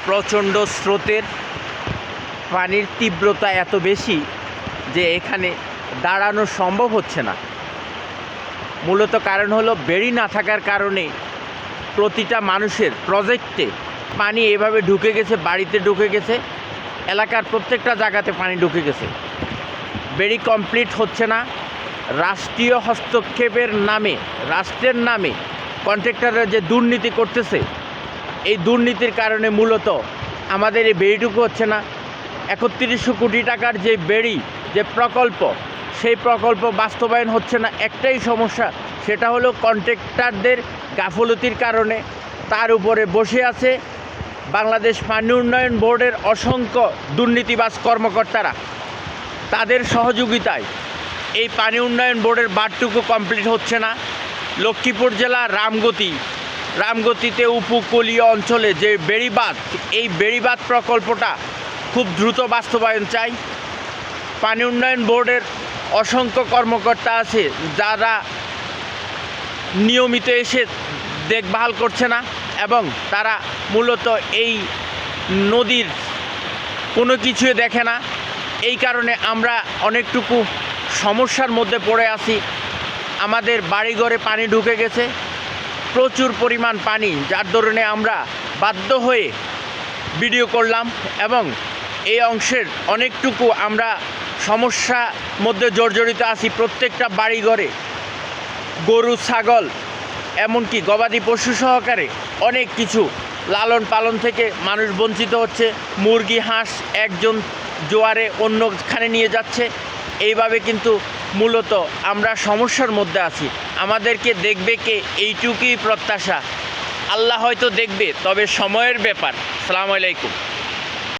প্রচণ্ড স্রোতের পানির তীব্রতা এত বেশি যে এখানে দাঁড়ানো সম্ভব হচ্ছে না। মূলত কারণ হলো বেড়ি না থাকার কারণে প্রতিটা মানুষের প্রজেক্টে পানি এভাবে ঢুকে গেছে, বাড়িতে ঢুকে গেছে, এলাকার প্রত্যেকটা জায়গাতে পানি ঢুকে গেছে। বেড়ি কমপ্লিট হচ্ছে না। রাষ্ট্রীয় হস্তক্ষেপের নামে, রাষ্ট্রের নামে কন্ট্রাক্টররা যে দুর্নীতি করতেছে, এই দুর্নীতির কারণে মূলত আমাদের এই বেড়িটুকু হচ্ছে না। ৩১০০ কোটি টাকার যে বেড়ি, যে প্রকল্প, সেই প্রকল্প বাস্তবায়ন হচ্ছে না। একটাই সমস্যা, সেটা হলো কন্ট্রাক্টরদের গাফলতির কারণে। তার উপরে বসে আছে বাংলাদেশ পানি উন্নয়ন বোর্ডের অসংখ্য দুর্নীতিবাজ কর্মকর্তারা। তাদের সহযোগিতায় এই পানি উন্নয়ন বোর্ডের বাঁধটুকু কমপ্লিট হচ্ছে না। লক্ষ্মীপুর জেলা রামগতিতে উপকূলীয় অঞ্চলে যে বেড়িবাঁধ, এই বেড়িবাঁধ প্রকল্পটা খুব দ্রুত বাস্তবায়ন চাই। পানি উন্নয়ন বোর্ডের অসংখ্য কর্মকর্তা আছে যারা নিয়মিত এসে দেখভাল করছে না, এবং তারা মূলত এই নদীর কোনো কিছুই দেখে না। এই কারণে আমরা অনেকটুকু সমস্যার মধ্যে পড়ে আছি। আমাদের বাড়িঘরে পানি ঢুকে গেছে, প্রচুর পরিমাণ পানি, যার দরুনে আমরা বাধ্য হয়ে ভিডিও করলাম, এবং এই অংশের অনেকটুকু আমরা সমস্যার মধ্যে জর্জরিত আছি। প্রত্যেকটা বাড়িঘরে গরু, ছাগল, এমনকি গবাদি পশু সহকারে অনেক কিছু লালন পালন থেকে মানুষ বঞ্চিত হচ্ছে। মুরগি, হাঁস একজন জোয়ারে অন্যখানে নিয়ে যাচ্ছে। এইভাবে কিন্তু মূলত আমরা সমস্যার মধ্যে আছি। আমাদেরকে দেখবে কে, এইটুকুই প্রত্যাশা। আল্লাহ হয়তো দেখবে, তবে সময়ের ব্যাপার। আসসালামু আলাইকুম।